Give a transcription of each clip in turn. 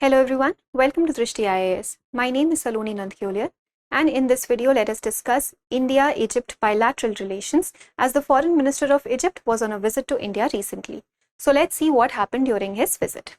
Hello everyone, welcome to Drishti IAS. My name is Saloni Nandhyoliar, and in this video let us discuss India-Egypt bilateral relations as the Foreign Minister of Egypt was on a visit to India recently. So let's see what happened during his visit.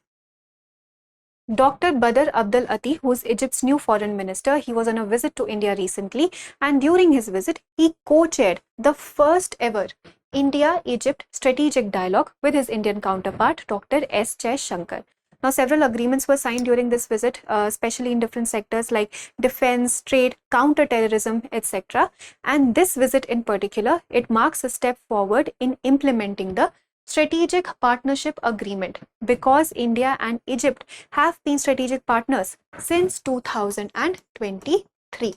Dr. Badr Abdelatti, who is Egypt's new foreign minister, he was on a visit to India recently, and during his visit he co-chaired the first ever India-Egypt strategic dialogue with his Indian counterpart Dr. S. Shankar. Now, several agreements were signed during this visit, especially in different sectors like defense, trade, counter-terrorism, etc. And this visit in particular, it marks a step forward in implementing the Strategic Partnership Agreement because India and Egypt have been strategic partners since 2023.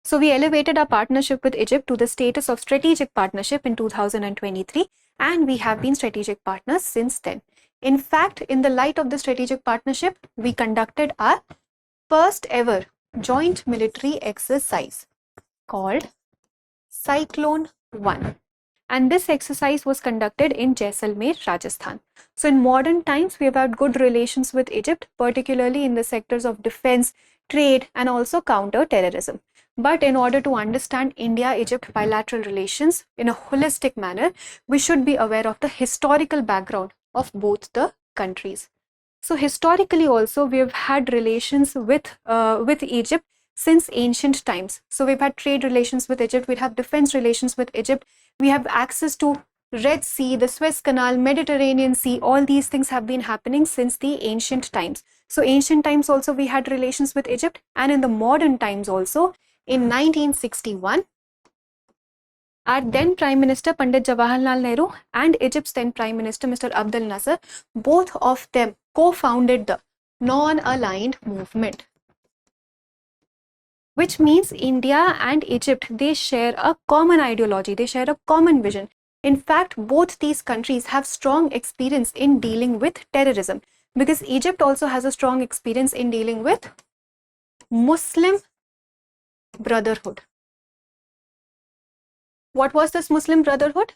So we elevated our partnership with Egypt to the status of strategic partnership in 2023, and we have been strategic partners since then. In fact, in the light of the strategic partnership, we conducted our first ever joint military exercise called Cyclone 1. And this exercise was conducted in Jaisalmer, Rajasthan. So in modern times, we have had good relations with Egypt, particularly in the sectors of defense, trade, and also counter-terrorism. But in order to understand India-Egypt bilateral relations in a holistic manner, we should be aware of the historical background of both the countries. So historically also we have had relations with Egypt since ancient times. So we've had trade relations with Egypt, we have defense relations with Egypt, we have access to Red Sea, the Suez Canal, Mediterranean Sea, all these things have been happening since the ancient times. So ancient times also we had relations with Egypt, and in the modern times also in 1961, our then Prime Minister Pandit Jawaharlal Nehru and Egypt's then Prime Minister Mr. Abdel Nasser, both of them co-founded the non-aligned movement, which means India and Egypt, they share a common ideology, they share a common vision. In fact, both these countries have strong experience in dealing with terrorism because Egypt also has a strong experience in dealing with Muslim Brotherhood. What was this Muslim Brotherhood?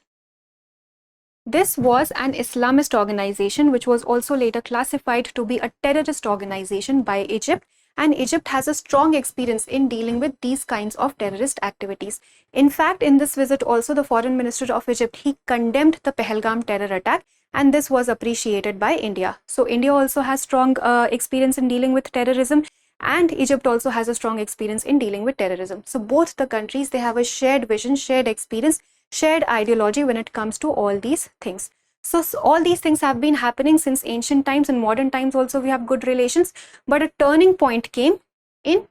This was an Islamist organization which was also later classified to be a terrorist organization by Egypt, and Egypt has a strong experience in dealing with these kinds of terrorist activities. In fact, in this visit also the Foreign Minister of Egypt, he condemned the Pahalgam terror attack, and this was appreciated by India. So India also has strong experience in dealing with terrorism, and Egypt also has a strong experience in dealing with terrorism. So both the countries, they have a shared vision, shared experience, shared ideology when it comes to all these things. So all these things have been happening since ancient times. In modern times also we have good relations, but a turning point came in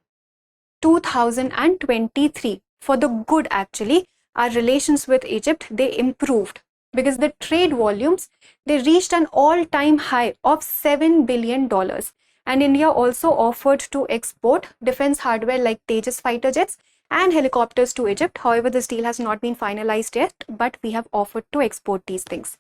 2023 for the good. Actually, our relations with Egypt, they improved because the trade volumes, they reached an all-time high of $7 billion. And India also offered to export defense hardware like Tejas fighter jets and helicopters to Egypt. However, this deal has not been finalized yet, but we have offered to export these things.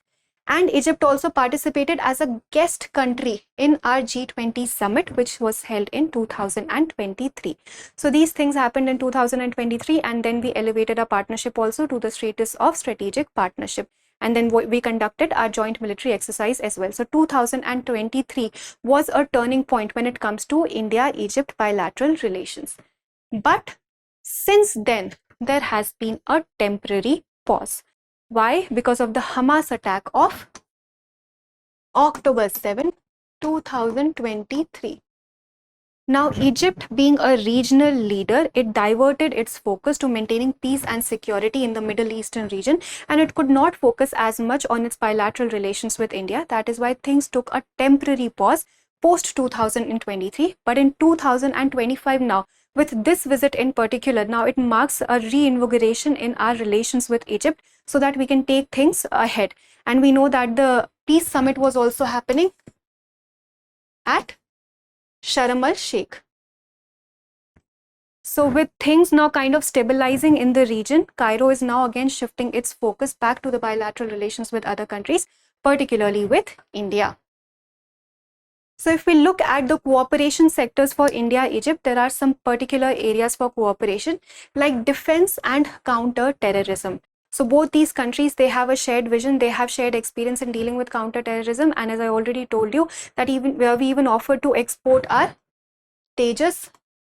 And Egypt also participated as a guest country in our G20 summit, which was held in 2023. So these things happened in 2023, and then we elevated our partnership also to the status of strategic partnership. And then we conducted our joint military exercise as well. So 2023 was a turning point when it comes to India-Egypt bilateral relations. But since then, there has been a temporary pause. Why? Because of the Hamas attack of October 7, 2023. Now, Egypt being a regional leader, it diverted its focus to maintaining peace and security in the Middle Eastern region, and it could not focus as much on its bilateral relations with India. That is why things took a temporary pause post 2023. But in 2025 now, with this visit in particular, now it marks a reinvigoration in our relations with Egypt so that we can take things ahead. And we know that the peace summit was also happening at Sharm el-Sheikh. So with things now kind of stabilizing in the region, Cairo is now again shifting its focus back to the bilateral relations with other countries, particularly with India. So if we look at the cooperation sectors for India-Egypt, there are some particular areas for cooperation like defense and counter-terrorism. So both these countries, they have a shared vision, they have shared experience in dealing with counterterrorism, and as I already told you, that we even offered to export our Tejas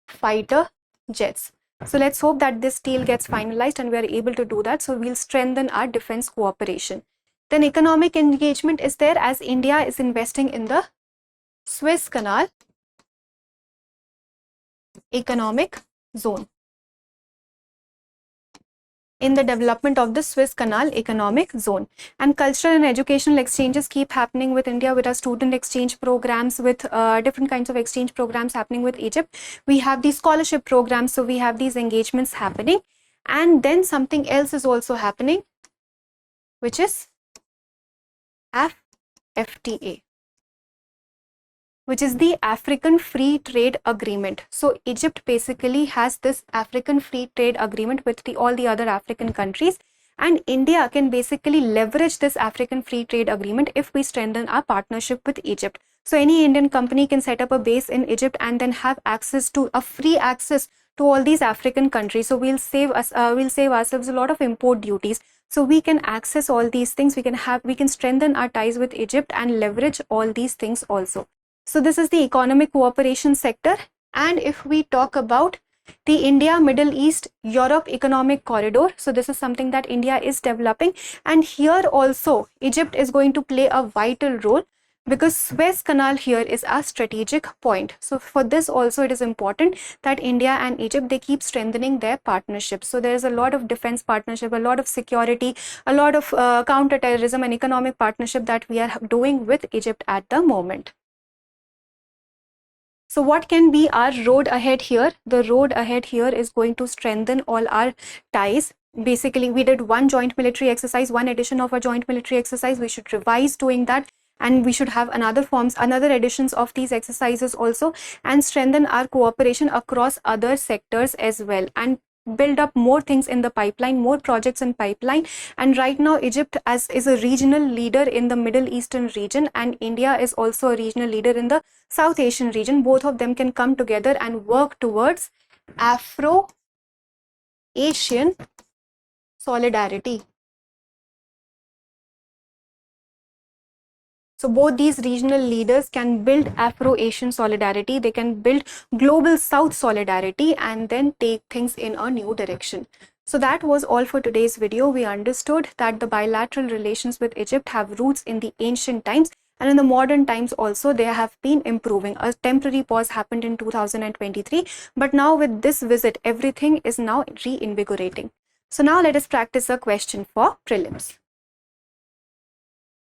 fighter jets. So let's hope that this deal gets finalized and we are able to do that. So we'll strengthen our defense cooperation. Then economic engagement is there, as India is investing in the Suez Canal economic zone, in the development of the Suez Canal economic zone. And cultural and educational exchanges keep happening with India, with our student exchange programs, with different kinds of exchange programs happening with Egypt. We have these scholarship programs, so we have these engagements happening. And then something else is also happening, which is FTA, which is the African Free Trade Agreement. So Egypt basically has this African Free Trade Agreement with all the other African countries, and India can basically leverage this African Free Trade Agreement if we strengthen our partnership with Egypt. So any Indian company can set up a base in Egypt and then have access to a free access to all these African countries. So we'll save ourselves a lot of import duties. So we can access all these things. We can strengthen our ties with Egypt and leverage all these things also. So this is the economic cooperation sector. And if we talk about the India, Middle East, Europe economic corridor, so this is something that India is developing, and here also Egypt is going to play a vital role, because Suez Canal here is a strategic point. So for this also it is important that India and Egypt, they keep strengthening their partnership. So there is a lot of defense partnership, a lot of security, a lot of counter-terrorism and economic partnership that we are doing with Egypt at the moment. So what can be our road ahead here? The road ahead here is going to strengthen all our ties. Basically, we did one joint military exercise, one edition of a joint military exercise. We should revise doing that, and we should have another editions of these exercises also, and strengthen our cooperation across other sectors as well, and build up more things in the pipeline, more projects in pipeline. And right now Egypt is a regional leader in the Middle Eastern region, and India is also a regional leader in the South Asian region. Both of them can come together and work towards Afro-Asian solidarity. So both these regional leaders can build Afro-Asian solidarity, they can build global South solidarity, and then take things in a new direction. So that was all for today's video. We understood that the bilateral relations with Egypt have roots in the ancient times, and in the modern times also they have been improving. A temporary pause happened in 2023, but now with this visit, everything is now reinvigorating. So now let us practice a question for prelims.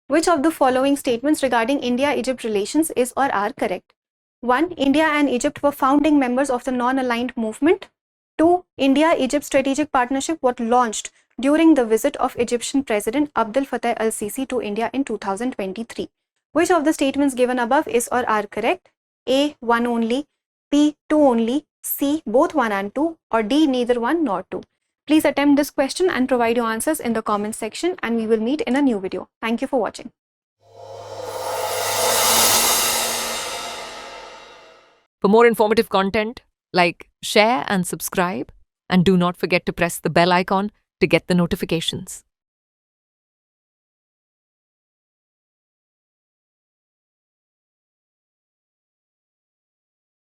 Which of the following statements regarding India-Egypt relations is or are correct? 1. India and Egypt were founding members of the non-aligned movement. 2. India-Egypt strategic partnership was launched during the visit of Egyptian President Abdel Fattah al-Sisi to India in 2023. Which of the statements given above is or are correct? A. 1 only, B. 2 only, C. both 1 and 2, or D. neither 1 nor 2. Please attempt this question and provide your answers in the comment section, and we will meet in a new video. Thank you for watching. For more informative content, like, share and subscribe, and do not forget to press the bell icon to get the notifications.